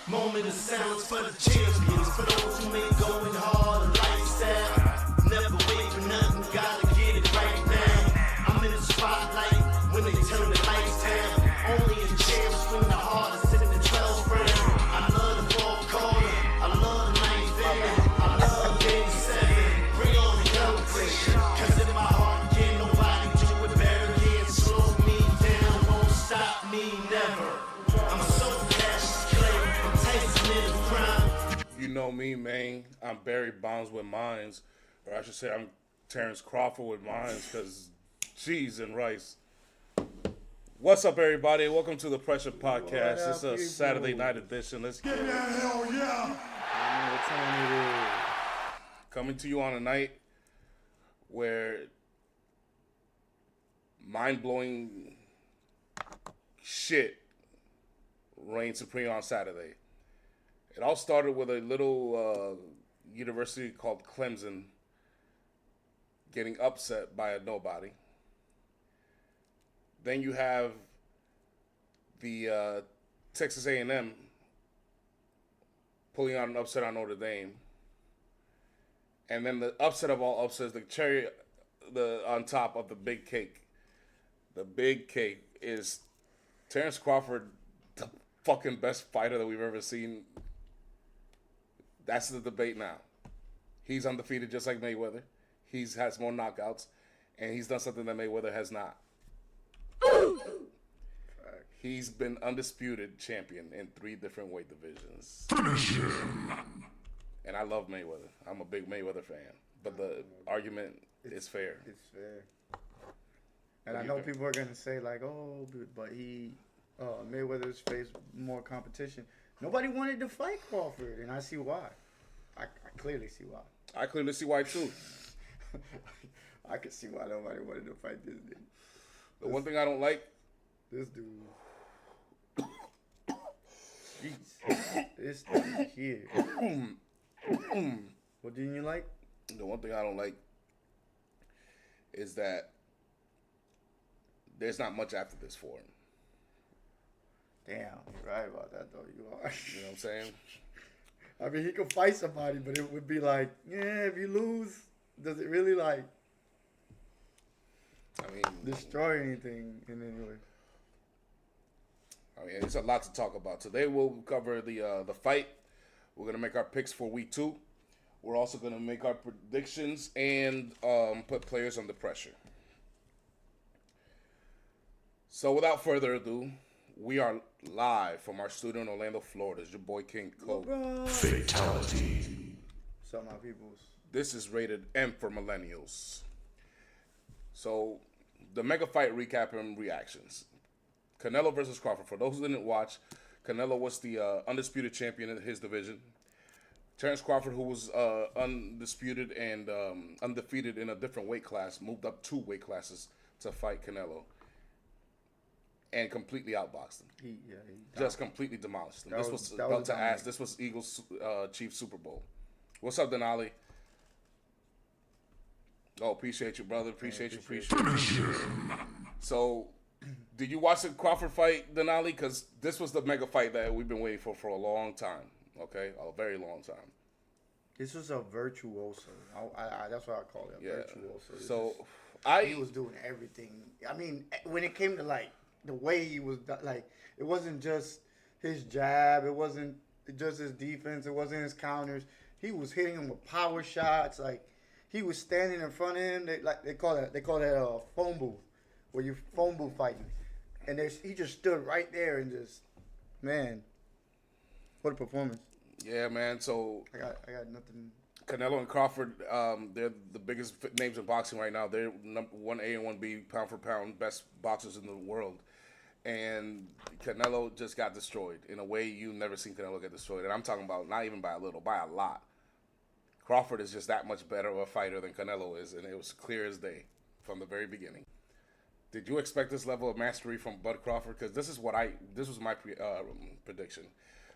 Moment of silence for the champions, for those who made going hard a lifestyle. Never wait for nothing, gotta get it right now. I'm in the spotlight when they turn the lights down. Only a champ swing the hardest in the 12th round. I love the fourth quarter, I love the ninth inning, I love game 7. Bring on the celebration, cause in my heart can't nobody do it better. Can't slow me down, won't stop me never. I'm so Cassius Clay, I'm Tyson in the prime. You know me, man. I'm Barry Bonds with mines, or I should say I'm Terrence Crawford with mines, because cheese and rice. What's up, everybody? Welcome to the Pressure Podcast. It's a Saturday night edition. Let's get it. Hell yeah! What time it is? Coming to you on a night where mind-blowing shit reigned supreme on Saturday. It all started with a little university called Clemson getting upset by a nobody. Then you have the Texas A&M pulling out an upset on Notre Dame. And then the upset of all upsets, the cherry on top of the big cake. The big cake is Terrence Crawford, the fucking best fighter that we've ever seen. That's the debate now. He's undefeated just like Mayweather. He's has more knockouts, and he's done something that Mayweather has not. He's been undisputed champion in 3 different weight divisions. Finish him! And I love Mayweather. I'm a big Mayweather fan. But the argument is fair. It's fair. And I know people are gonna say like, oh, but Mayweather's faced more competition. Nobody wanted to fight Crawford, and I see why. I clearly see why. I clearly see why too. I can see why nobody wanted to fight this dude. The one thing I don't like, This dude. Jeez. This dude here. What didn't you like? the one thing I don't like is that there's not much after this for him. Damn, you're right about that though. You are. You know what I'm saying? I mean, he could fight somebody, but it would be like, yeah, if you lose, does it really like I mean, destroy anything in any way? I mean, it's a lot to talk about. Today we'll cover the fight. We're gonna make our picks for week 2. We're also gonna make our predictions and put players under pressure. So without further ado, we are live from our studio in Orlando, Florida. It's your boy King Cole. Fatality. So my peoples. This is rated M for millennials. So the mega fight recap and reactions. Canelo versus Crawford. For those who didn't watch, Canelo was the undisputed champion in his division. Terrence Crawford, who was undisputed and undefeated in a different weight class, moved up 2 weight classes to fight Canelo. And completely outboxed him. He Just completely demolished him. That This was- was that belt was to ass. dominant. This was Eagles Chiefs Super Bowl. What's up, Denali? Oh, appreciate you, brother. Appreciate you. Finish him! So, did you watch the Crawford fight, Denali? Because this was the mega fight that we've been waiting for a long time. Okay, a very long time. This was a virtuoso. I that's what I call it. A Yeah. virtuoso. This So, is- he was doing everything. I mean, when it came to like the way he was like, it wasn't just his jab. It wasn't just his defense. It wasn't his counters. He was hitting him with power shots. Like he was standing in front of him. They call that a phone booth, where you phone booth fighting, and he just stood right there and just, man, what a performance. Yeah, man. So, I got nothing. Canelo and Crawford, they're the biggest names in boxing right now. They're 1A and 1B, pound for pound, best boxers in the world. And Canelo just got destroyed in a way you've never seen Canelo get destroyed. And I'm talking about not even by a little, by a lot. Crawford is just that much better of a fighter than Canelo is, and it was clear as day from the very beginning. Did you expect this level of mastery from Bud Crawford? Because this was my prediction.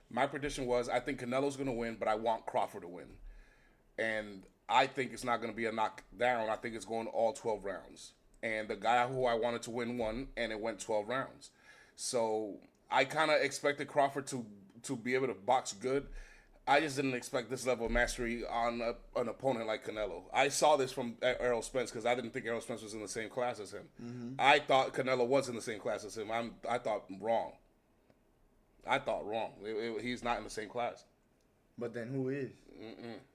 My prediction was I think Canelo's going to win, but I want Crawford to win. And I think it's not going to be a knockdown. I think it's going all 12 rounds. And the guy who I wanted to win won, and it went 12 rounds. So I kind of expected Crawford to to be able to box good. I just didn't expect this level of mastery on an opponent like Canelo. I saw this from Errol Spence because I didn't think Errol Spence was in the same class as him. I thought Canelo was in the same class as him. I thought wrong. He's not in the same class. But then who is?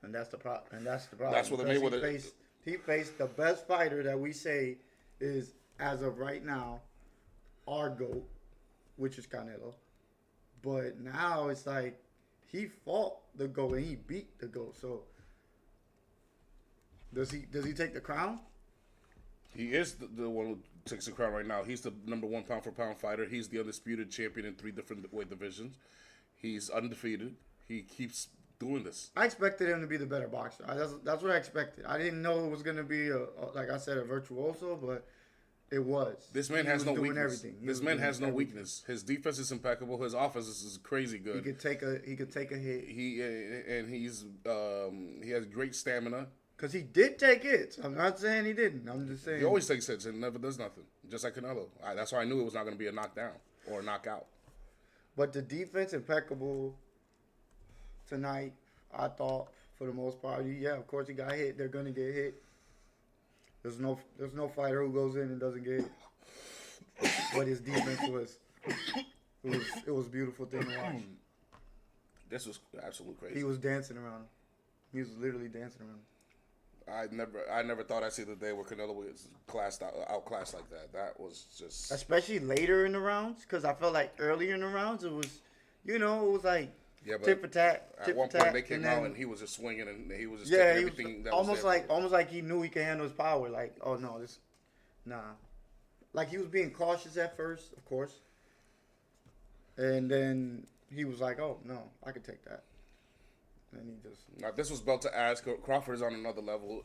And that's the problem. That's That's what they made with it. He faced the best fighter that we say is, as of right now, our GOAT, which is Canelo. But now it's like he fought the GOAT and he beat the GOAT. So does he take the crown? He is the one who takes the crown right now. He's the number 1 pound for pound fighter. He's the undisputed champion in 3 different weight divisions. He's undefeated. He keeps doing this. I expected him to be the better boxer. That's what I expected. I didn't know it was going to be, like I said, a virtuoso, but it was. This man has no weakness. This man has no everything. weakness. His defense is impeccable. His offense is crazy good. He could take a hit. He has great stamina. Because he did take hits. I'm not saying he didn't. I'm just saying. He always takes hits and never does nothing. Just like Canelo. That's why I knew it was not going to be a knockdown or a knockout. But the defense impeccable tonight, I thought, for the most part. Yeah, of course he got hit. They're going to get hit. There's no fighter who goes in and doesn't get hit. But his defense was it was a beautiful thing to watch. This was absolutely crazy. He was dancing around him. He was literally dancing around him. I never thought I'd see the day where Canelo was outclassed like that. That was just... Especially later in the rounds, because I felt like earlier in the rounds, it was, it was like tit for tat. At one point they came out and he was just swinging and he was just taking everything that almost was there. almost like he knew he could handle his power. Like, oh no, like he was being cautious at first, of course, and then he was like, oh no, I could take that. And he just... Now, this was belt to ass. Crawford is on another level.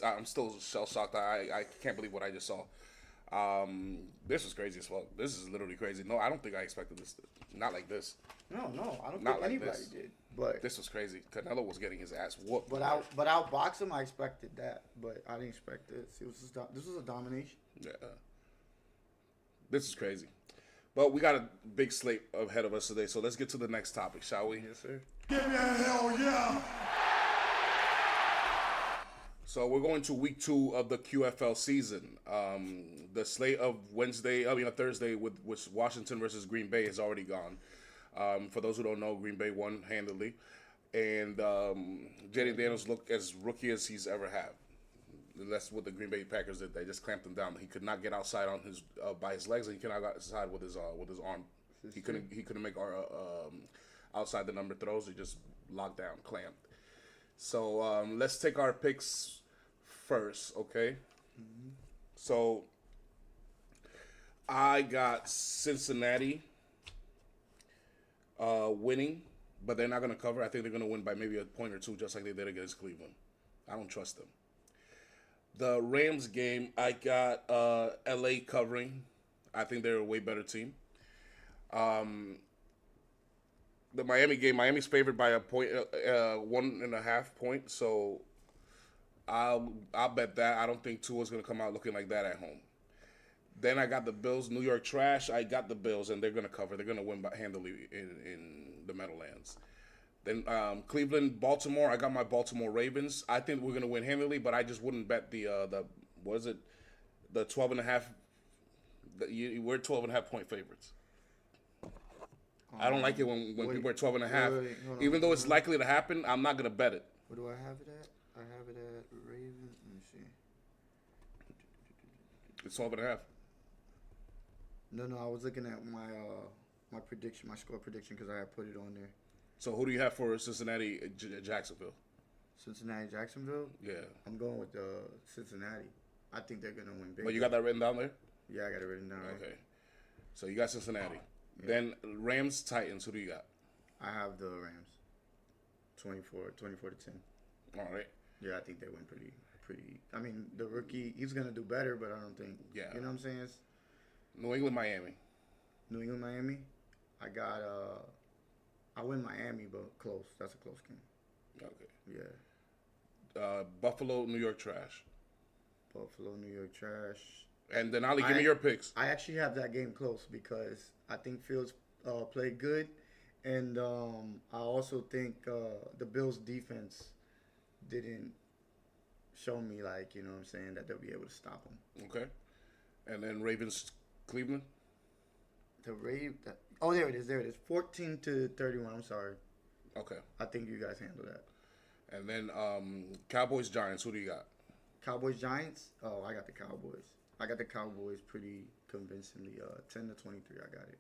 I'm still shell shocked. I can't believe what I just saw. This was crazy as well. This is literally crazy. No, I don't think I expected this. Not like this. No, I don't Not think like anybody this. did. But This was crazy. Canelo was getting his ass whooped. but outbox him, I expected that. But I didn't expect this. This was a domination. Yeah. This is crazy. But we got a big slate ahead of us today, so let's get to the next topic, shall we? Yes, sir. Give me a hell yeah! So we're going to week 2 of the QFL season. The slate of Thursday with Washington versus Green Bay is already gone. For those who don't know, Green Bay won handily. And Jaden Daniels looked as rookie as he's ever had. That's what the Green Bay Packers did. They just clamped him down. He could not get outside on his by his legs, and he could not get outside with his arm. He couldn't make outside the number throws. He just locked down, clamped. So let's take our picks first, okay? Mm-hmm. So I got Cincinnati winning, but they're not going to cover. I think they're going to win by maybe a point or two, just like they did against Cleveland. I don't trust them. The Rams game, I got LA covering. I think they're a way better team. The Miami game, Miami's favored by a point, 1.5 points. So I'll bet that. I don't think Tua's gonna come out looking like that at home. Then I got the Bills, New York trash. I got the Bills, and they're gonna cover. What they're gonna win handily in the Meadowlands. Then Cleveland, Baltimore. I got my Baltimore Ravens. I think we're gonna win handily, but I just wouldn't bet the 12.5. We're 12.5 point favorites. I don't like it when people are 12.5. Wait, Even though it's likely to happen, I'm not gonna bet it. What do I have it at? I have it at Ravens. Let me see. It's 12.5. No, I was looking at my prediction, my score prediction, because I had put it on there. So who do you have for Cincinnati, Jacksonville? Cincinnati, Jacksonville. Yeah. I'm going with Cincinnati. I think they're gonna win big. But you got that written down there? Yeah, I got it written down. Right? Okay. So you got Cincinnati. Yeah. Then Rams, Titans. Who do you got? I have the Rams. 24 to 10. All right. Yeah, I think they win pretty. I mean, the rookie, he's gonna do better, but I don't think. Yeah. You know what I'm saying? It's New England, Miami. New England, Miami. I got. I win Miami, but close. That's a close game. Okay. Yeah. Buffalo, New York trash. Buffalo, New York trash. And then Ali, give me your picks. I actually have that game close because I think Fields played good, And I also think the Bills' defense didn't show me, like, you know what I'm saying, that they'll be able to stop them. Okay. And then Ravens, Cleveland. Oh, there it is. 14-31. I'm sorry. Okay. I think you guys handle that. And then Cowboys, Giants. Who do you got? Cowboys, Giants. Oh, I got the Cowboys. I got the Cowboys pretty convincingly. 10-23. I got it.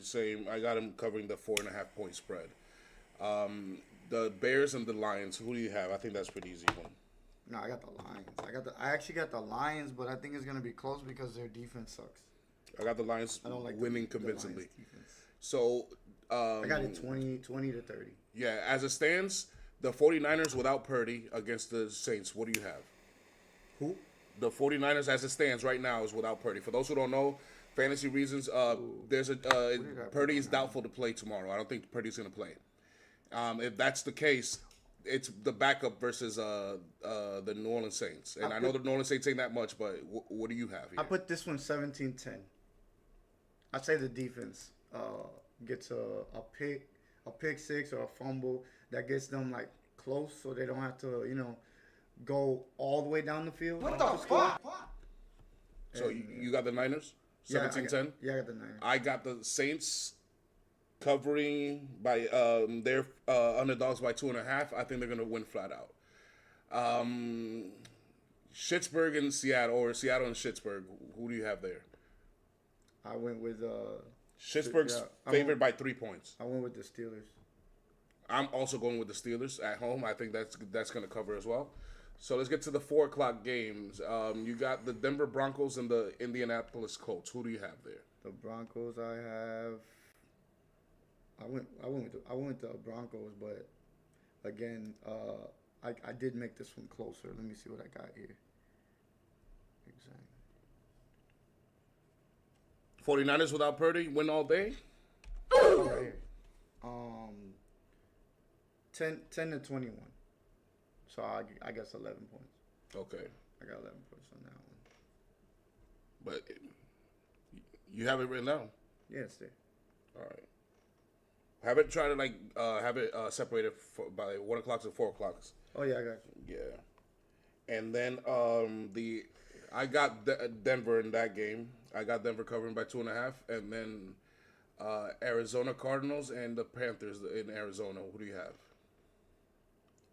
Same. I got him covering the 4.5 point spread. The Bears and the Lions. Who do you have? I think that's pretty easy one. No, I got the Lions. I actually got the Lions, but I think it's gonna be close because their defense sucks. I got the Lions I don't like winning the convincingly. Lions defense. So I got it 20-30. yeah, as it stands, the 49ers without Purdy against the Saints. What do you have? Who? The 49ers as it stands right now is without Purdy. For those who don't know, fantasy reasons, there's a Purdy is doubtful to play tomorrow. I don't think Purdy's going to play. If that's the case, it's the backup versus the New Orleans Saints. And I know the New Orleans Saints ain't that much, but what do you have here? I put this one 17-10. I say the defense gets a pick six or a fumble that gets them like close, so they don't have to, go all the way down the field. What the fuck? So you got the Niners? 17-10? Yeah, I got the Niners. I got the Saints covering by their underdogs by 2.5. I think they're gonna win flat out. Schittsburg and Seattle, or Seattle and Schittsburg. Who do you have there? I went with Schittsburg's favored by 3 points. I went with the Steelers. I'm also going with the Steelers at home. I think that's gonna cover as well. So let's get to the 4 o'clock games. You got the Denver Broncos and the Indianapolis Colts. Who do you have there? The Broncos, I went with the Broncos, but again, I did make this one closer. Let me see what I got here. Exactly. 49ers without Purdy win all day. Right here. 10-21. So I guess 11 points. Okay. I got 11 points on that one. But you have it written down. Yeah, it's there. All right. Have it try to have it separated by 1 o'clock to 4 o'clock. Oh yeah, I got you. Yeah. And then I got Denver in that game. I got Denver covering by 2.5, and then Arizona Cardinals and the Panthers in Arizona. Who do you have?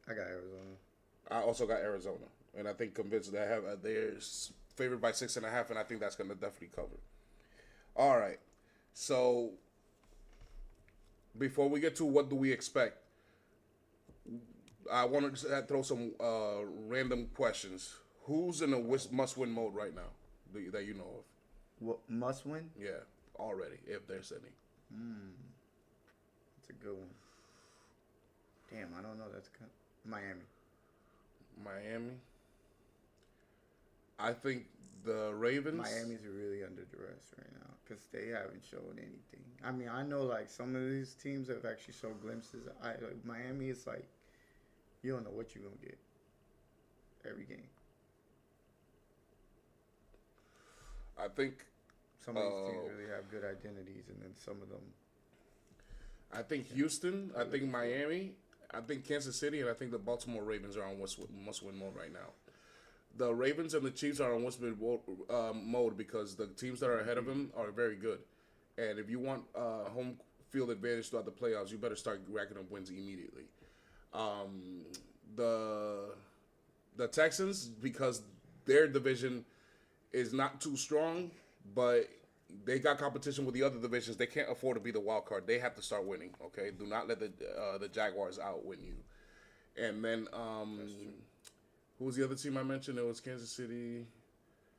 I got Arizona. I also got Arizona, and I think convinced that they're favored by 6.5, and I think that's going to definitely cover. All right, so before we get to what do we expect, I want to throw some random questions. Who's in a must-win mode right now that you know of? What must win? Yeah, already, if there's any. That's a good one. Damn, I don't know. That's Miami. I think the Ravens. Miami's really under duress right now because they haven't shown anything. I mean, I know like some of these teams have actually shown glimpses. Miami is like, you don't know what you're gonna get every game. I think some of these teams really have good identities, and then some of them. I think Houston. I think Miami. I think Kansas City, and I think the Baltimore Ravens are on must-win mode right now. The Ravens and the Chiefs are on must-win mode because the teams that are ahead of them are very good. And if you want home field advantage throughout the playoffs, you better start racking up wins immediately. The Texans, because their division is not too strong, but they got competition with the other divisions. They can't afford to be the wild card. They have to start winning. Okay, do not let the Jaguars outwin you. And then who was the other team I mentioned? It was Kansas City.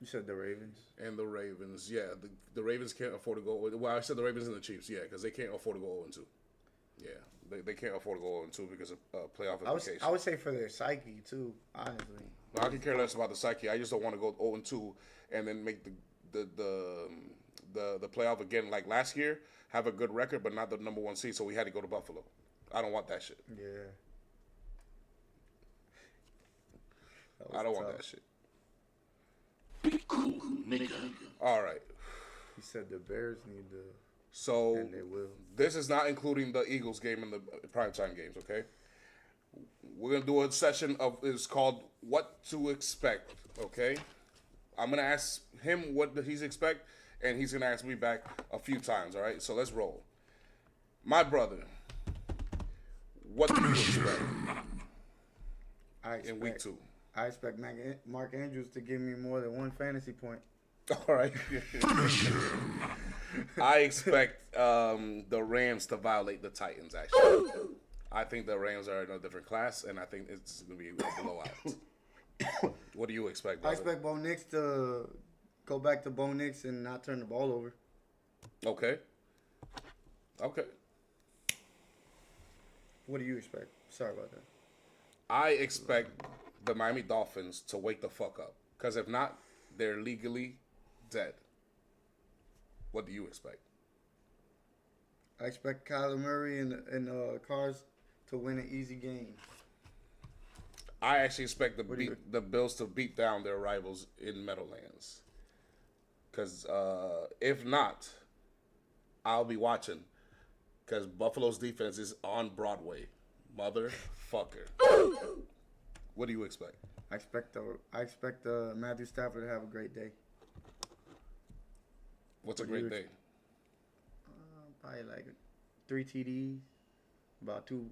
You said the Ravens. And the Ravens. Yeah, the Ravens can't afford to go. Well, I said the Ravens and the Chiefs. Yeah, because they can't afford to go 0-2. Yeah, they can't afford to go 0-2 because of playoff implications. I would say for their psyche too, honestly. I can care less about the psyche. I just don't want to go 0-2 and then make the playoff again like last year, have a good record but not the number 1 seed, so we had to go to Buffalo. I don't want that shit. Yeah. I don't want that shit. Be cool, nigga. All right. He said the Bears need to. So And they will. this is not including the Eagles game and the primetime games, okay? We're gonna do a session of it's called What to Expect, okay? I'm gonna ask him what he's expect, and he's gonna ask me back a few times, all right? So let's roll. My brother, what do you expect in week 2? I expect Mark Andrews to give me more than one fantasy point. All right. I expect the Rams to violate the Titans, actually. I think the Rams are in a different class, and I think it's going to be a blowout. What do you expect, brother? I expect Bo Nix to go back to Bo Nix and not turn the ball over. Okay. What do you expect? Sorry about that. I expect the Miami Dolphins to wake the fuck up. Because if not, they're legally dead. What do you expect? I expect Kyler Murray and Cars to win an easy game. I actually expect do you- the Bills to beat down their rivals in Meadowlands. Because if not, I'll be watching. Because Buffalo's defense is on Broadway. Motherfucker. What do you expect? I expect Matthew Stafford to have a great day. What's a What do you great day? Probably like 3 TDs, about two,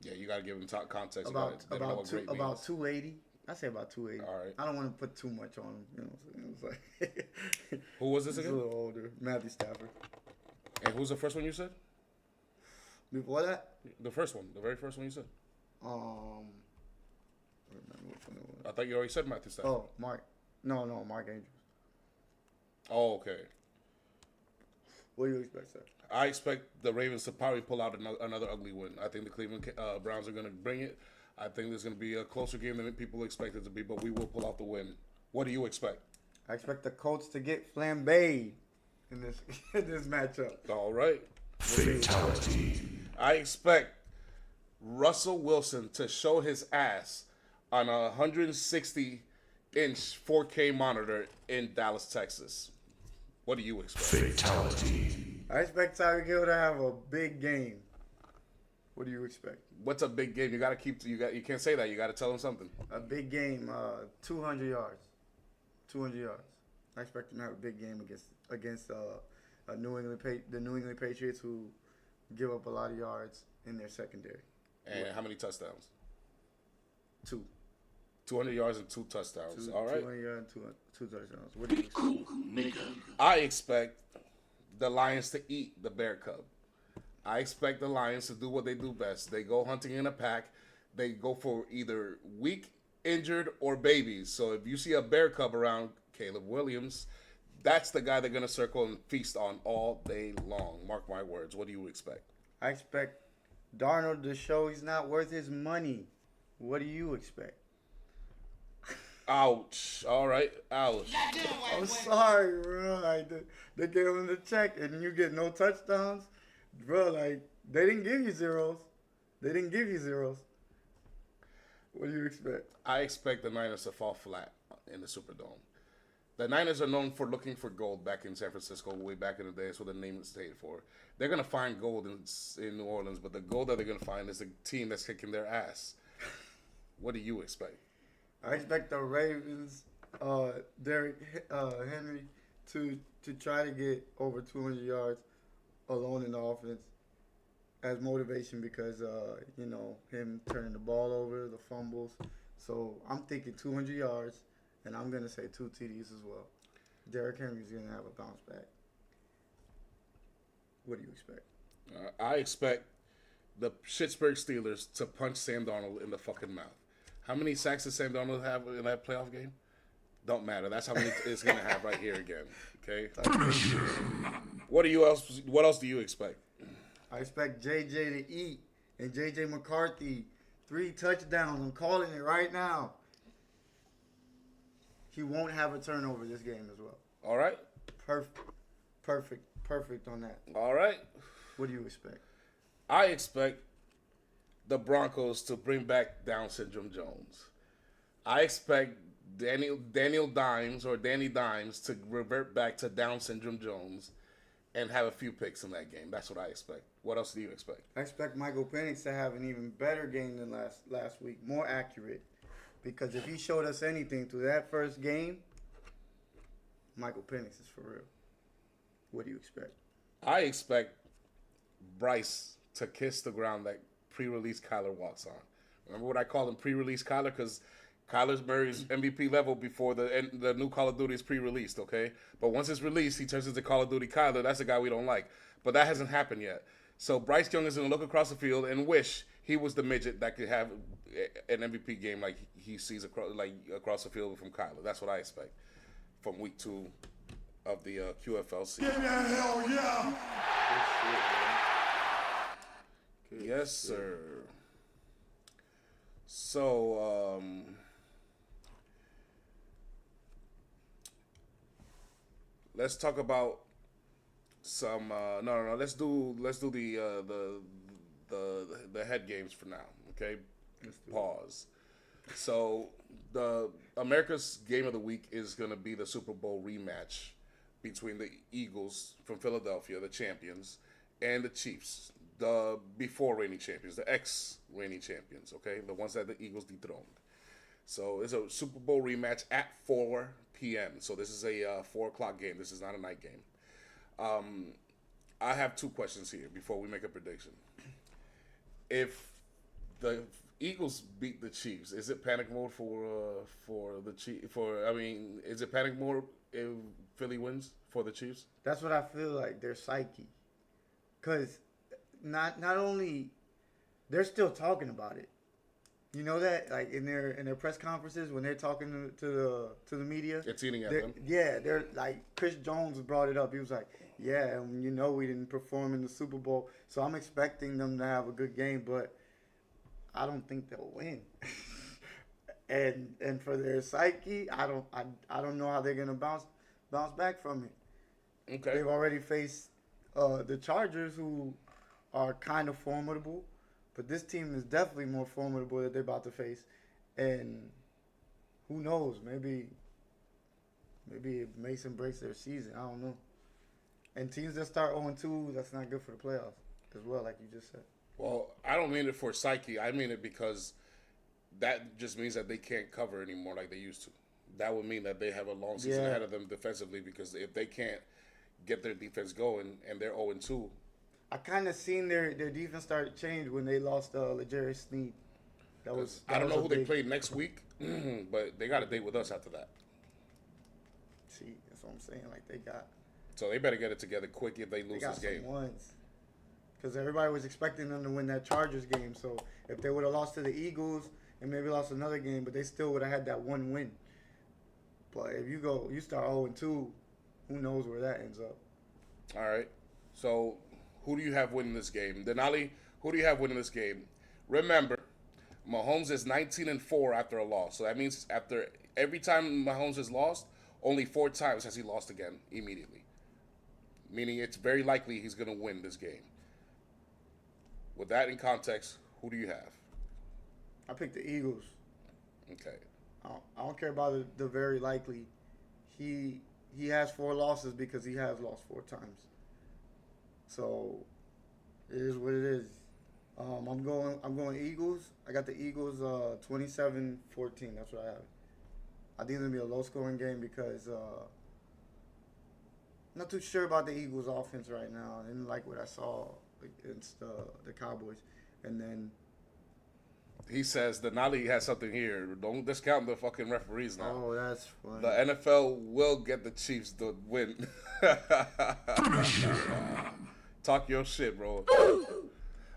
Yeah, you got to give them top context about They don't know about what two, great about means. 280. I say about 280. All right. I don't want to put too much on him. You know what I'm saying? It's like Who was this he's a again? little older. Matthew Stafford. And who's the first one you said? Before that, The first one. The very first one you said. I don't remember which one it was. I thought you already said Matthew Stafford. Oh, Mark. No, Mark Andrews. Oh, okay. What do you expect, sir? I expect the Ravens to probably pull out another ugly win. I think the Cleveland Browns are going to bring it. I think there's going to be a closer game than people expect it to be, but we will pull out the win. What do you expect? I expect the Colts to get flambéed in this in this matchup. All right. Fatality. I expect Russell Wilson to show his ass on a 160-inch 4K monitor in Dallas, Texas. What do you expect? Fatality. I expect Tyreek Hill to have a big game. What do you expect? What's a big game? You can't say that. You got to tell him something. A big game, 200 yards. 200 yards. I expect him to have a big game against the New England Patriots, who give up a lot of yards in their secondary. And how many touchdowns? 2. 200 yards and 2 touchdowns. All right. 200 yards, two touchdowns. What do you expect? I expect the Lions to eat the Bear Cub. I expect the Lions to do what they do best. They go hunting in a pack. They go for either weak, injured, or babies. So if you see a Bear Cub around, Caleb Williams, that's the guy they're going to circle and feast on all day long. Mark my words. What do you expect? I expect Darnold to show he's not worth his money. What do you expect? Ouch. All right. Ouch. I'm sorry, bro. Like, they gave him the check and you get no touchdowns. Bro, like, they didn't give you zeros. What do you expect? I expect the Niners to fall flat in the Superdome. The Niners are known for looking for gold back in San Francisco, way back in the day. That's what the name is stayed for. They're going to find gold in New Orleans, but the gold that they're going to find is a team that's kicking their ass. What do you expect? I expect the Ravens, Derrick Henry, to try to get over 200 yards alone in the offense as motivation because, him turning the ball over, the fumbles. So I'm thinking 200 yards, and I'm going to say 2 TDs as well. Derrick Henry's going to have a bounce back. What do you expect? I expect the Pittsburgh Steelers to punch Sam Darnold in the fucking mouth. How many sacks did Sam Darnold have in that playoff game? Don't matter. That's how many it's going to have right here again. Okay. What else do you expect? I expect JJ to eat and JJ McCarthy 3 touchdowns. I'm calling it right now. He won't have a turnover this game as well. All right. Perfect on that. All right. What do you expect? I expect the Broncos to bring back Down Syndrome Jones. I expect Daniel Dimes or Danny Dimes to revert back to Down Syndrome Jones and have a few picks in that game. That's what I expect. What else do you expect? I expect Michael Penix to have an even better game than last week, more accurate. Because if he showed us anything through that first game, Michael Penix is for real. What do you expect? I expect Bryce to kiss the ground that pre-release Kyler walks on. Remember what I call him pre-release Kyler? Because Kyler's Murray's MVP level before the new Call of Duty is pre-released, okay? But once it's released, he turns into Call of Duty Kyler. That's the guy we don't like. But that hasn't happened yet. So Bryce Young is going to look across the field and wish he was the midget that could have an MVP game like he sees across the field from Kyler. That's what I expect from week 2 of the QFLC. Hell yeah! Yes, sir. So, let's talk about some. No. Let's do the head games for now. Okay. Pause. So the America's Game of the Week is going to be the Super Bowl rematch between the Eagles from Philadelphia, the champions, and the Chiefs, the before reigning champions, the ex-reigning champions, okay? The ones that the Eagles dethroned. So it's a Super Bowl rematch at 4 p.m. So this is a 4 o'clock game. This is not a night game. I have 2 questions here before we make a prediction. If the Eagles beat the Chiefs, is it panic mode for the Chiefs? Is it panic mode if Philly wins for the Chiefs? That's what I feel like, their psyche. Because not only they're still talking about it. You know that, like in their press conferences when they're talking to the media, It's eating at them. Yeah, they're like Chris Jones brought it up. He was like, "Yeah, we didn't perform in the Super Bowl, so I'm expecting them to have a good game, but I don't think they'll win." and for their psyche, I don't know how they're gonna bounce back from it. Okay. They've already faced the Chargers, who are kind of formidable, but this team is definitely more formidable that they're about to face. And who knows? Maybe Mason breaks their season. I don't know. And teams that start 0-2, that's not good for the playoffs as well, like you just said. Well, I don't mean it for psyche. I mean it because that just means that they can't cover anymore like they used to. That would mean that they have a long season ahead of them defensively, because if they can't get their defense going and they're 0-2. I kind of seen their defense start to change when they lost L'Jarius Sneed. I don't know who they play next week, but they got a date with us after that. See, that's what I'm saying. Like they got. So they better get it together quick if they lose They got this game. some ones. Because everybody was expecting them to win that Chargers game. So if they would have lost to the Eagles and maybe lost another game, but they still would have had that one win. But if you start 0-2, who knows where that ends up? All right. So who do you have winning this game? Denali, who do you have winning this game? Remember, Mahomes is 19-4 after a loss. So that means after every time Mahomes has lost, only 4 times has he lost again immediately. Meaning it's very likely he's going to win this game. With that in context, who do you have? I picked the Eagles. Okay. I don't care about the very likely. He has 4 losses because he has lost 4 times. So it is what it is. I'm going Eagles. I got the Eagles 27-14. That's what I have. I think it's gonna be a low scoring game because I'm not too sure about the Eagles offense right now. I didn't like what I saw against the Cowboys. And then He says Denali has something here. Don't discount the fucking referees now. oh, that's funny. The NFL will get the Chiefs to win. Talk your shit, bro.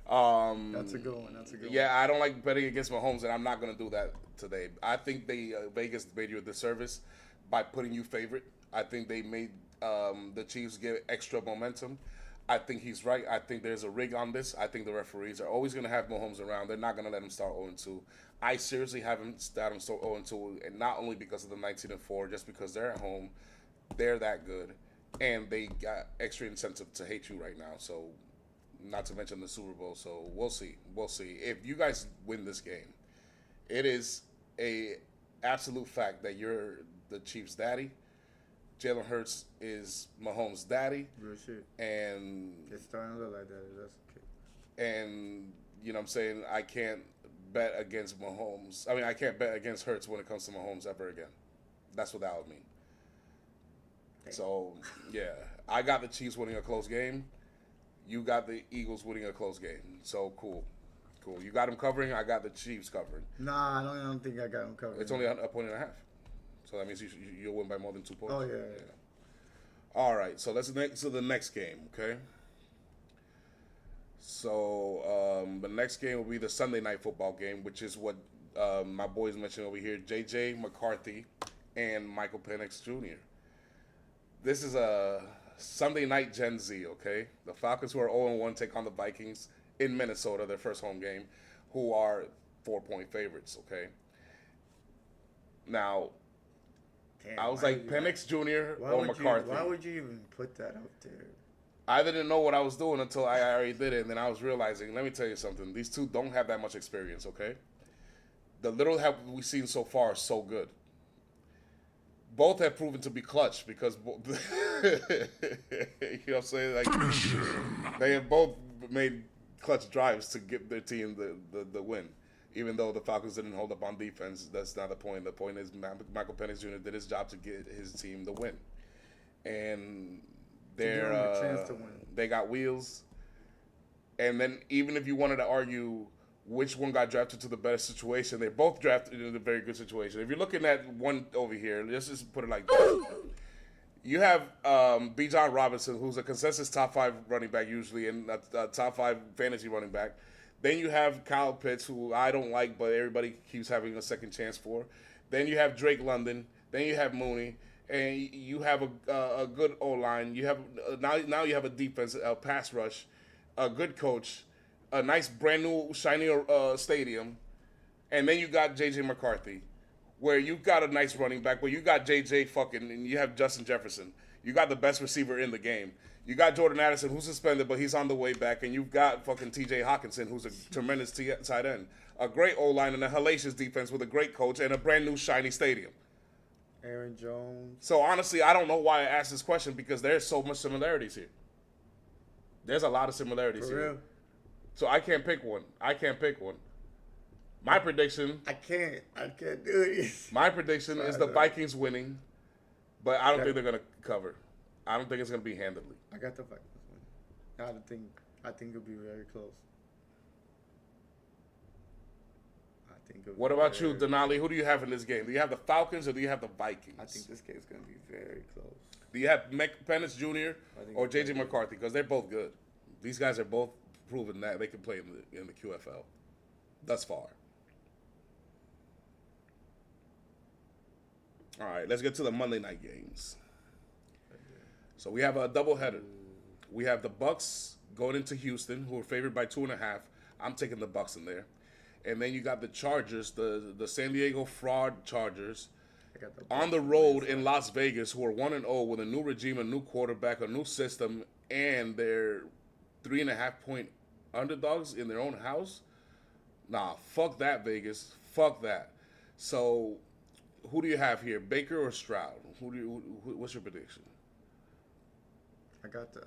That's a good one. Yeah, I don't like betting against Mahomes, and I'm not gonna do that today. I think Vegas made you a disservice by putting you favorite. I think they made the Chiefs get extra momentum. I think he's right. I think there's a rig on this. I think the referees are always going to have Mahomes around. They're not going to let him start 0-2. I seriously haven't started him start 0-2, and not only because of the 19-4, just because they're at home. They're that good, and they got extra incentive to hate you right now. So, not to mention the Super Bowl. So, we'll see. We'll see. If you guys win this game, it is a absolute fact that you're the Chiefs' daddy. Jalen Hurts is Mahomes' daddy, Real shit. and It's starting to look like that. That's okay. and you know what I'm saying, I can't bet against Mahomes. I mean, I can't bet against Hurts when it comes to Mahomes ever again. That's what that would mean. So yeah, I got the Chiefs winning a close game. You got the Eagles winning a close game. So cool. You got them covering. I got the Chiefs covering. Nah, I don't think I got him covered. It's only a point and a half. So that means you'll win by more than 2 points. Oh, yeah. All right. So let's next to the next game, okay? So the next game will be the Sunday night football game, which is what my boys mentioned over here, J.J. McCarthy and Michael Penix Jr. This is a Sunday night Gen Z, okay? The Falcons, who are 0-1, take on the Vikings in Minnesota, their first home game, who are 4-point favorites, okay? Now, Damn, I was why like, would you- Penix Jr. why or would McCarthy. Why would you even put that out there? I didn't know what I was doing until I already did it, and then I was realizing, let me tell you something. These two don't have that much experience, okay? The little have we've seen so far is so good. Both have proven to be clutch because, you know what I'm saying? Like, they have both made clutch drives to give their team the win. Even though the Falcons didn't hold up on defense, that's not the point. The point is Michael Penix Jr. did his job to get his team the win. And give them a chance to win. they got wheels. And then even if you wanted to argue which one got drafted to the better situation, they both drafted in a very good situation. If you're looking at one over here, let's just put it like this. You have Bijan Robinson, who's a consensus top 5 running back usually, and a top 5 fantasy running back. Then you have Kyle Pitts, who I don't like, but everybody keeps having a second chance for. Then you have Drake London. Then you have Mooney, and you have a good O-line. You have now you have a defense, a pass rush, a good coach, a nice brand new shiny stadium, and then you got J.J. McCarthy, where you got a nice running back, where you got J.J. and you have Justin Jefferson. You got the best receiver in the game. You got Jordan Addison, who's suspended, but he's on the way back, and you've got fucking T.J. Hawkinson, who's a tremendous tight end. A great O-line and a hellacious defense with a great coach and a brand new shiny stadium. Aaron Jones. So honestly, I don't know why I asked this question because there's so much similarities here. There's a lot of similarities For here. real? So I can't pick one. My prediction I can't do it. My prediction is the Vikings winning, but I don't think they're gonna cover. I don't think it's gonna be handedly. I got the Vikings winning. I think it'll be very close. What about you, Denali? Who do you have in this game? Do you have the Falcons or do you have the Vikings? I think this game's gonna be very close. Do you have Penix Jr. think or it's J.J. McCarthy? Because they're both good. These guys are both proven that they can play in the QFL thus far. All right, let's get to the Monday night games. So we have a doubleheader. We have the Bucks going into Houston, who are favored by 2.5. I'm taking the Bucks in there. And then you got the Chargers, the San Diego Fraud Chargers, on the road in Las Vegas, who are 1-0 with a new regime, a new quarterback, a new system, and they're 3.5-point underdogs in their own house. Nah, fuck that, Vegas. Fuck that. So, who do you have here, Baker or Stroud? What's your prediction? I got Baker.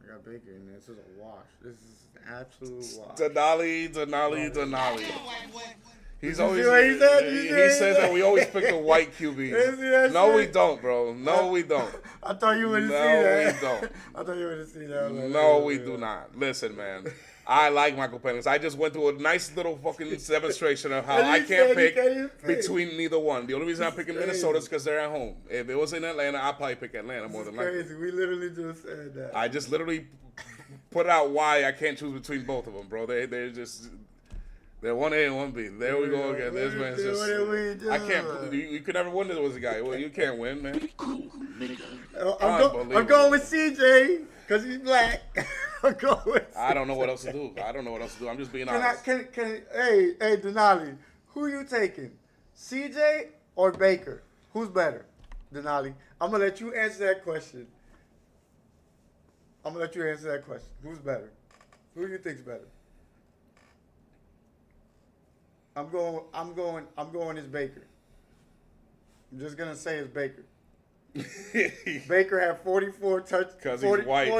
I got Baker, and this is a wash. This is an absolute wash. Denali. He's you always see what he said? he says that we always pick the white QBs. No, we don't, bro. No, we don't. I thought you would have No, seen that. we don't. I thought you would have seen that. No, we do not. Listen, man. I like Michael Penix. I just went through a nice little fucking demonstration of how And he I can't said he pick can't even pick. between neither one. The only reason I'm picking crazy. Minnesota is because they're at home. If it was in Atlanta, I'd probably pick Atlanta more than likely. Crazy. We literally just said that. I just literally put out why I can't choose between both of them, bro. They're 1A and 1B. There we go again. This man's just. What did we do? I can't. You could never win this with a guy. Well, you can't win, man. I'm going with CJ because he's black. I'm going with I don't know what else to do. I'm just being honest. Hey, Denali, who you taking? CJ or Baker? Who's better? Denali, I'm going to let you answer that question. Who's better? Who do you think's better? I'm going it's Baker. I'm just gonna say it's Baker. Baker had 44 touch. 'Cause he's white.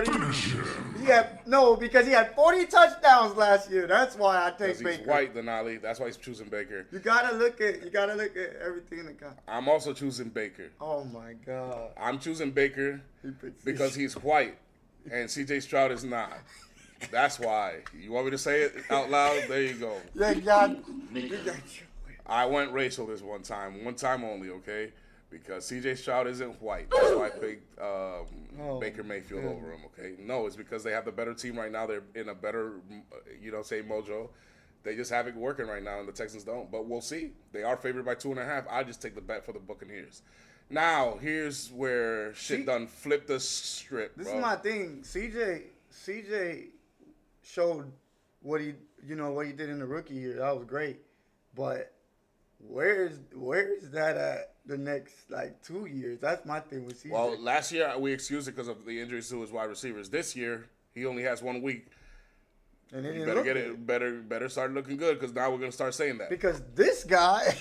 Because he had 40 touchdowns last year. That's why I take Because Baker. he's white, Denali. That's why he's choosing Baker. You gotta look at everything in the country. I'm also choosing Baker. Oh my God. I'm choosing Baker He picked because he's white and CJ Stroud is not. That's why. You want me to say it out loud? There you go. Yeah, God. I went racial this one time only, okay? Because CJ Stroud isn't white. That's why I picked Baker Mayfield over him, okay? No, it's because they have the better team right now. They're in a better, say mojo. They just have it working right now, and the Texans don't. But we'll see. They are favored by 2.5. I just take the bet for the Buccaneers. Now, here's where shit done flipped the script, This bro. is my thing. CJ showed what he did in the rookie year. That was great. But where is that at the next 2 years? That's my thing with CJ. Well, last year we excused it because of the injuries to his wide receivers. This year, he only has 1 week. and it You didn't better look get good. it. Better start looking good because now we're gonna start saying that. Because this guy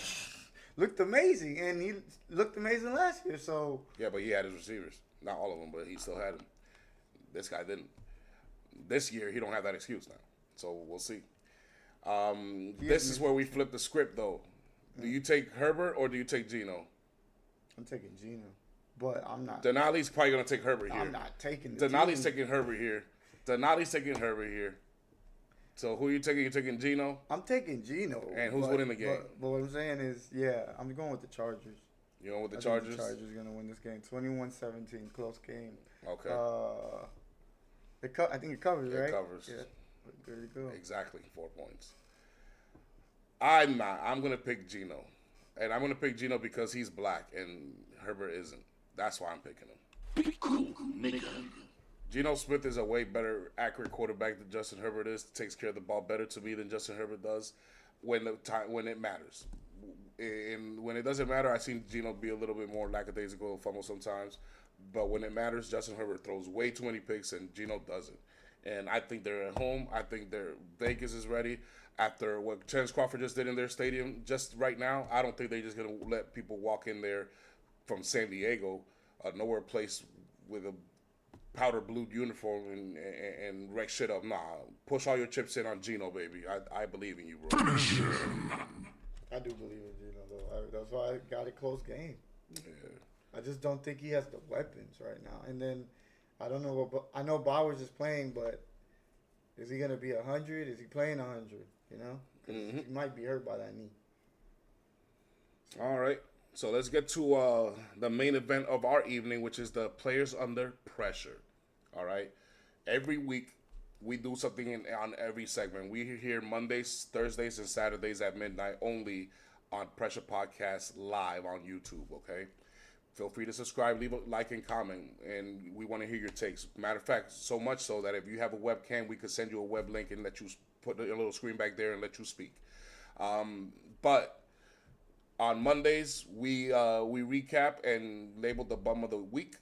looked amazing, and he looked amazing last year. So Yeah, but he had his receivers. Not all of them, but he still had them. This guy didn't. This year, he don't have that excuse now. So we'll see. This is where we flip the script, though. Do you take Herbert or do you take Geno? I'm taking Geno, but I'm not. Denali's probably gonna take Herbert here. I'm not taking the Denali's Geno. taking Herbert here. Denali's taking Herbert here. So who are you taking? You taking Geno? I'm taking Geno. And who's winning the game? But what I'm saying is, yeah, I'm going with the Chargers. You know with the I Chargers? think the Chargers are going to win this game. 21-17, close game. Okay. I think it covers, right? It covers. Yeah. There you go. Exactly, 4 points. I'm not. I'm gonna pick Geno, and I'm gonna pick Geno because he's black and Herbert isn't. That's why I'm picking him. Be cool, nigga. Geno Smith is a way better accurate quarterback than Justin Herbert is. Takes care of the ball better to me than Justin Herbert does when it matters. And when it doesn't matter, I've seen Geno be a little bit more lackadaisical and fumble sometimes. But when it matters, Justin Herbert throws way too many picks and Geno doesn't. And I think they're at home. I think Vegas is ready. After what Terrence Crawford just did in their stadium, just right now, I don't think they're just going to let people walk in there from San Diego, nowhere place with a powder blue uniform and wreck shit up. Nah, push all your chips in on Geno, baby. I believe in you, bro. I do believe in Geno, though. That's why I got a close game. Yeah. I just don't think he has the weapons right now. And then I don't know. I know Bowers is playing, but is he going to be 100? Is he playing 100? You know? 'Cause he might be hurt by that knee. All right. So let's get to the main event of our evening, which is the players under pressure. All right. Every week we do something on every segment. We here Mondays, Thursdays, and Saturdays at midnight only on Pressure Podcast live on YouTube. Okay. Feel free to subscribe, leave a like and comment, and we want to hear your takes. Matter of fact, so much so that if you have a webcam, we could send you a web link and let you put a little screen back there and let you speak. But on Mondays, we recap and label the bum of the week,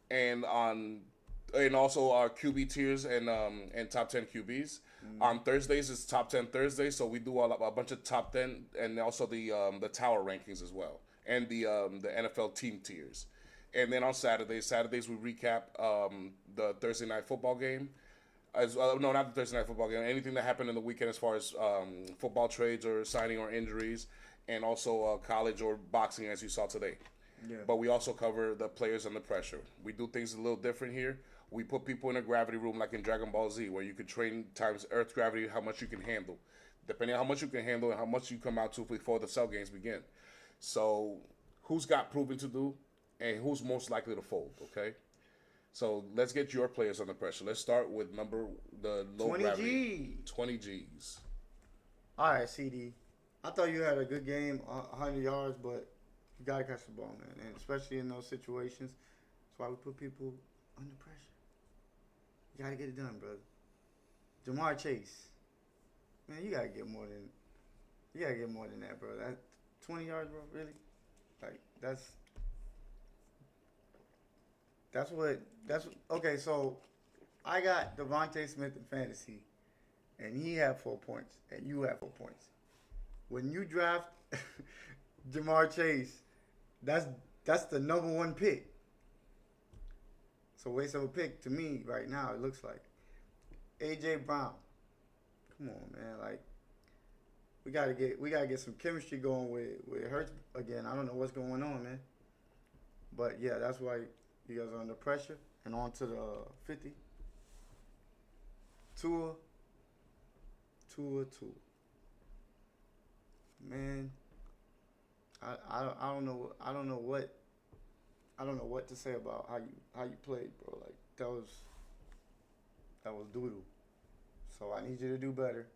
and also our QB tiers and top 10 QBs. On Thursdays, it's top 10 Thursdays, so we do a bunch of top 10 and also the tower rankings as well, and the NFL team tiers. And then on Saturdays we recap the Thursday night football game. No, not the Thursday night football game. Anything that happened in the weekend as far as football trades or signing or injuries, and also college or boxing, as you saw today. Yeah. But we also cover the players under pressure. We do things a little different here. We put people in a gravity room like in Dragon Ball Z, where you could train times Earth gravity, how much you can handle. Depending on how much you can handle and how much you come out to before the cell games begin. So who's got proven to do and who's most likely to fold, okay? So let's get your players under pressure. Let's start with the low 20 gravity. G. 20 Gs. All right, CD. I thought you had a good game, 100 yards, but you got to catch the ball, man. And especially in those situations, that's why we put people under pressure. You got to get it done, brother. Jamar Chase. Man, you got to get more than that, bro. That 20 yards, bro, really? Like, okay, so I got Devontae Smith in fantasy, and he had 4 points, and you had 4 points. When you draft Jamar Chase, that's That's the number one pick. So waste of a pick to me right now. It looks like AJ Brown. Come on, man. Like we gotta get some chemistry going with Hurts again. I don't know what's going on, man. But yeah, that's why you guys are under pressure. And on to the 50. Tua. Man, I don't know what to say about how you played, bro. Like that was doo-doo. So I need you to do better.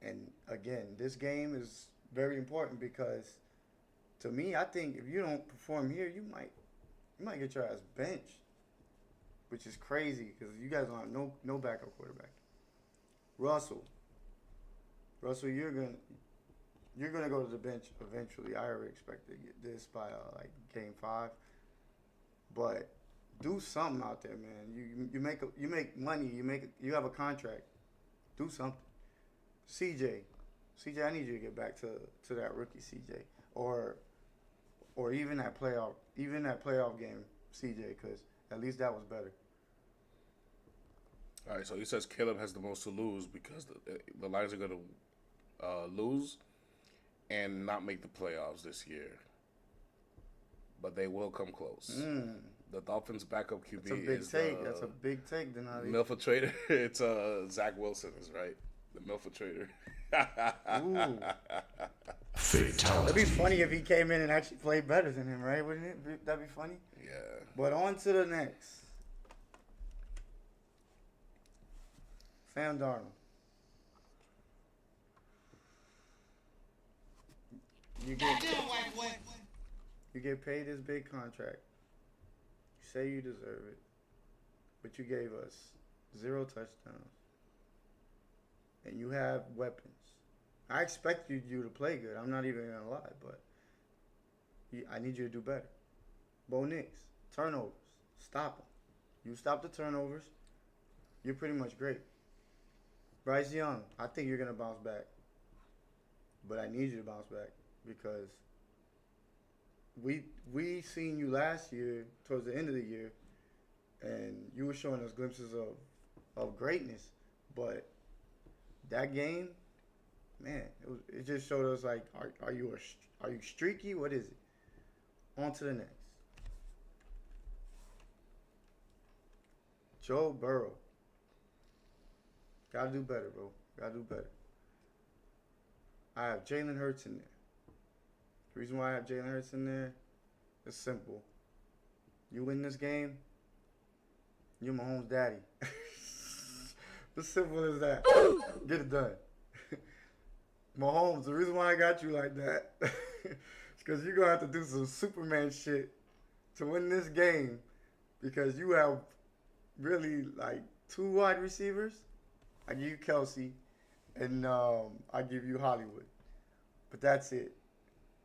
And again, this game is very important because to me, I think if you don't perform here, you might get your ass benched, which is crazy because you guys don't have no backup quarterback. Russell, you're gonna go to the bench eventually. I already expect to get this by like game 5, but do something out there, man. You make money. You have a contract. Do something. CJ, I need you to get back to that rookie CJ, or even that playoff game CJ, because at least that was better. All right, so he says Caleb has the most to lose because the Lions are going to lose and not make the playoffs this year. But they will come close. The Dolphins' backup QB That's a big is take. That's a big take, Denali. Milford Trader. It's Zach Wilson, is right. The Milford Trader. Ooh. Fatality. It'd be funny if he came in and actually played better than him, right? Wouldn't it? That'd be funny. Yeah. But on to the next. Sam Darnold. You get paid this big contract. You say you deserve it, but you gave us 0 touchdowns, and you have weapons. I expect you to play good. I'm not even gonna lie, but I need you to do better. Bo Nix, turnovers, stop them. You stop the turnovers, you're pretty much great. Bryce Young, I think you're gonna bounce back, but I need you to bounce back because we seen you last year towards the end of the year, and you were showing us glimpses of greatness, but that game, man, it just showed us like, are you streaky? What is it? On to the next. Joe Burrow. Gotta do better, bro. Gotta do better. I have Jalen Hurts in there. The reason why I have Jalen Hurts in there is simple. You win this game, you're Mahomes' daddy. As simple as that. Get it done. Mahomes, the reason why I got you like that is because you're going to have to do some Superman shit to win this game because you have really like 2 wide receivers. I give you Kelsey, and I give you Hollywood. But that's it.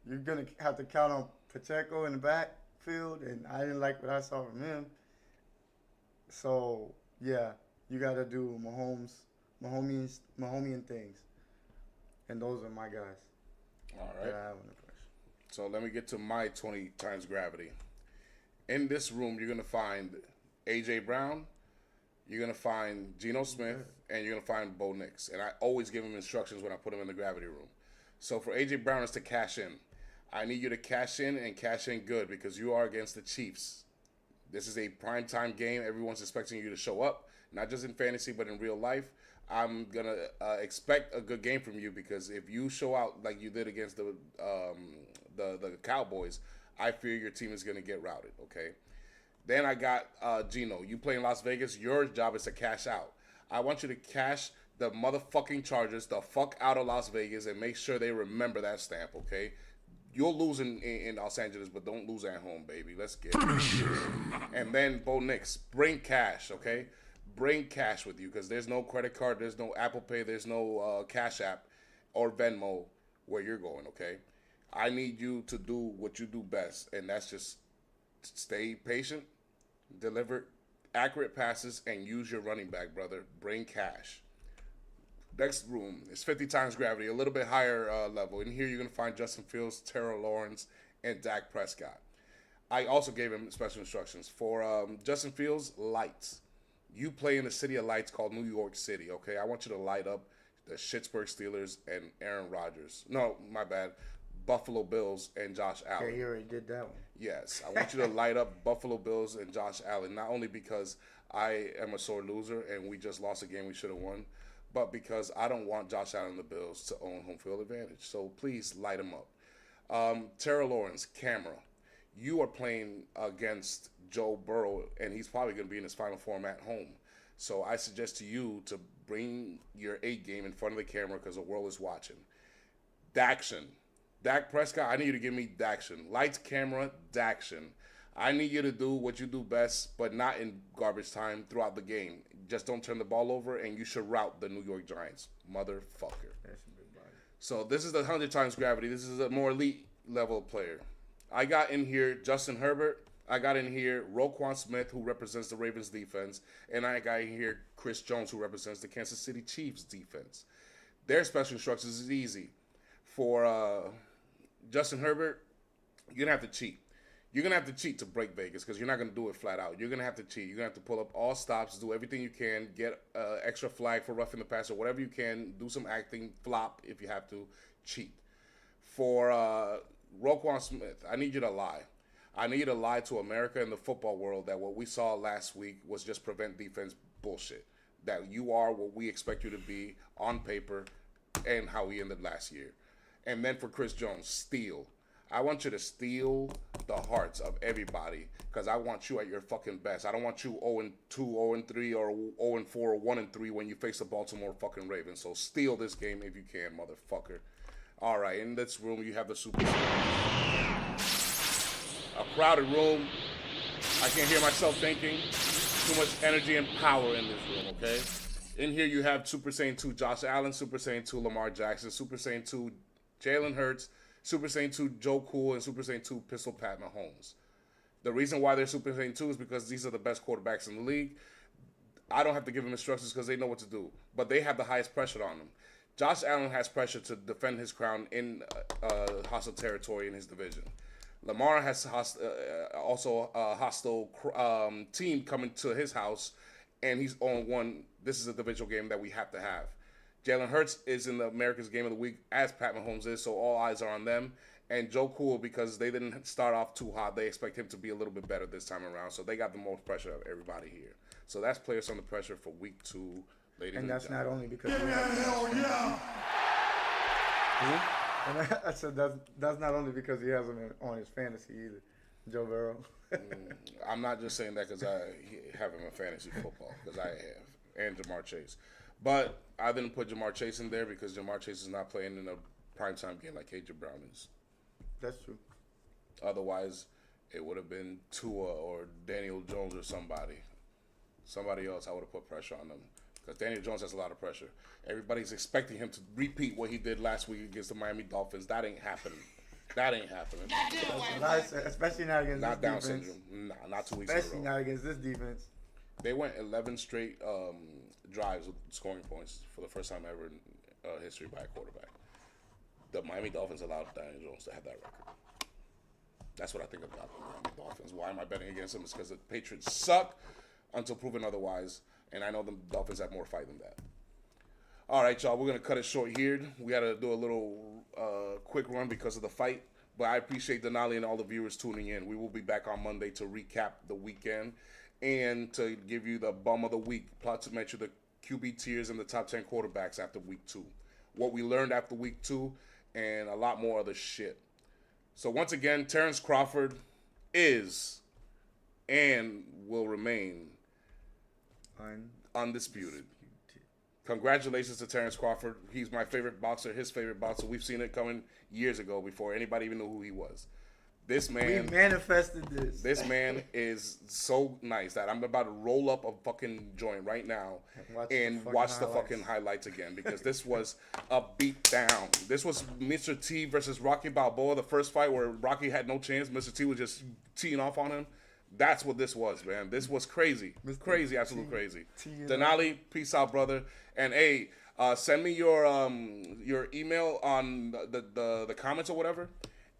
You're going to have to count on Pacheco in the backfield, and I didn't like what I saw from him. So, yeah, you got to do Mahomian things. And those are my guys. All right. That I have under pressure. So let me get to my 20 times gravity. In this room, you're going to find A.J. Brown, you're going to find Geno Smith, and you're going to find Bo Nix. And I always give him instructions when I put him in the gravity room. So for A.J. Brown, it's to cash in. I need you to cash in and cash in good because you are against the Chiefs. This is a primetime game. Everyone's expecting you to show up, not just in fantasy, but in real life. I'm going to expect a good game from you because if you show out like you did against the Cowboys, I fear your team is going to get routed, okay? Then I got Geno. You play in Las Vegas. Your job is to cash out. I want you to cash the motherfucking Chargers the fuck out of Las Vegas and make sure they remember that stamp, okay? You'll lose in Los Angeles, but don't lose at home, baby. Let's get it. And then Bo Nix, bring cash, okay? Bring cash with you because there's no credit card, there's no Apple Pay, there's no Cash App or Venmo where you're going, okay? I need you to do what you do best, and that's just stay patient, deliver accurate passes, and use your running back, brother. Bring cash. Next room is 50 times gravity, a little bit higher level. In here, you're going to find Justin Fields, Terrell Lawrence, and Dak Prescott. I also gave him special instructions for Justin Fields. Lights. You play in a city of lights called New York City. Okay, I want you to light up the Pittsburgh Steelers and Aaron Rodgers. No, my bad. Buffalo Bills and Josh Allen. Yeah, you already did that one. Yes, I want you to light up Buffalo Bills and Josh Allen, not only because I am a sore loser and we just lost a game we should have won, but because I don't want Josh Allen and the Bills to own home field advantage. So please light them up. Terrell Lawrence, camera. You are playing against Joe Burrow, and he's probably going to be in his final form at home. So I suggest to you to bring your A game in front of the camera because the world is watching. Daction. Dak Prescott, I need you to give me Daction. Lights, camera, Daction. I need you to do what you do best, but not in garbage time throughout the game. Just don't turn the ball over, and you should rout the New York Giants. Motherfucker. That's a big body. So this is the 100 times gravity. This is a more elite level player. I got in here Justin Herbert. I got in here Roquan Smith, who represents the Ravens defense. And I got in here Chris Jones, who represents the Kansas City Chiefs defense. Their special instructions is easy. For Justin Herbert, you're going to have to cheat. You're going to have to cheat to break Vegas because you're not going to do it flat out. You're going to have to cheat. You're going to have to pull up all stops, do everything you can, get extra flag for roughing the passer, whatever you can, do some acting, flop if you have to, cheat. For Roquan Smith, I need you to lie. I need you to lie to America and the football world that what we saw last week was just prevent defense bullshit. That you are what we expect you to be on paper and how we ended last year. And then for Chris Jones, steal. I want you to steal the hearts of everybody because I want you at your fucking best. I don't want you 0-2, 0-3, or 0-4, or 1-3 when you face the Baltimore fucking Ravens. So steal this game if you can, motherfucker. All right, in this room you have the Super A crowded room. I can't hear myself thinking. Too much energy and power in this room, okay? In here you have Super Saiyan 2 Josh Allen, Super Saiyan 2 Lamar Jackson, Super Saiyan 2 Jalen Hurts, Super Saiyan 2 Joe Cool, and Super Saiyan 2 Pistol Pat Mahomes. The reason why they're Super Saiyan 2 is because these are the best quarterbacks in the league. I don't have to give them instructions because they know what to do, but they have the highest pressure on them. Josh Allen has pressure to defend his crown in hostile territory in his division. Lamar has also a hostile team coming to his house, and he's on one. This is a divisional game that we have to have. Jalen Hurts is in the America's Game of the Week, as Pat Mahomes is, so all eyes are on them. And Joe Cool, because they didn't start off too hot, they expect him to be a little bit better this time around. So they got the most pressure of everybody here. So that's players under pressure for week 2, ladies and that's gentlemen. not only because he has and I said that's not only because he has him on his fantasy either, Joe Burrow. I'm not just saying that because I have him in fantasy football, because I have, and Jamar Chase. But I didn't put Jamar Chase in there because Jamar Chase is not playing in a primetime game like AJ Brown is. That's true. Otherwise, it would have been Tua or Daniel Jones or somebody else. I would have put pressure on them because Daniel Jones has a lot of pressure. Everybody's expecting him to repeat what he did last week against the Miami Dolphins. That ain't happening. That ain't happening. Especially not against Not this Down defense. syndrome. Nah, not 2 weeks in a Especially row. not against this defense. They went 11 straight drives with scoring points for the first time ever in history by a quarterback. The Miami Dolphins allowed Daniel Jones to have that record. That's what I think about the Miami Dolphins. Why am I betting against them? It's because the Patriots suck until proven otherwise, and I know the Dolphins have more fight than that. All right, y'all, we're going to cut it short here. We got to do a little quick run because of the fight, but I appreciate Denali and all the viewers tuning in. We will be back on Monday to recap the weekend and to give you the bum of the week, plot to mention the QB tiers and the top 10 quarterbacks after week 2. What we learned after week 2, and a lot more other shit. So once again, Terrence Crawford is and will remain undisputed. Congratulations to Terrence Crawford. He's my favorite boxer, his favorite boxer. We've seen it coming years ago before anybody even knew who he was. This man, We manifested this. this man is so nice that I'm about to roll up a fucking joint right now and watch the fucking highlights again because this was a beat down. This was Mr. T versus Rocky Balboa, the first fight where Rocky had no chance. Mr. T was just teeing off on him. That's what this was, man. This was crazy. Crazy, absolute crazy. Denali, peace out, brother. And hey, send me your email on the comments or whatever.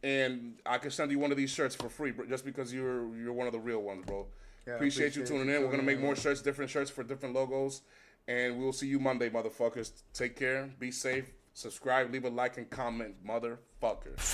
and I can send you one of these shirts for free, just because you're one of the real ones, bro. Yeah, appreciate you tuning in. We're gonna make more shirts, different shirts for different logos, and we'll see you Monday, motherfuckers. Take care, be safe, subscribe, leave a like, and comment, motherfucker.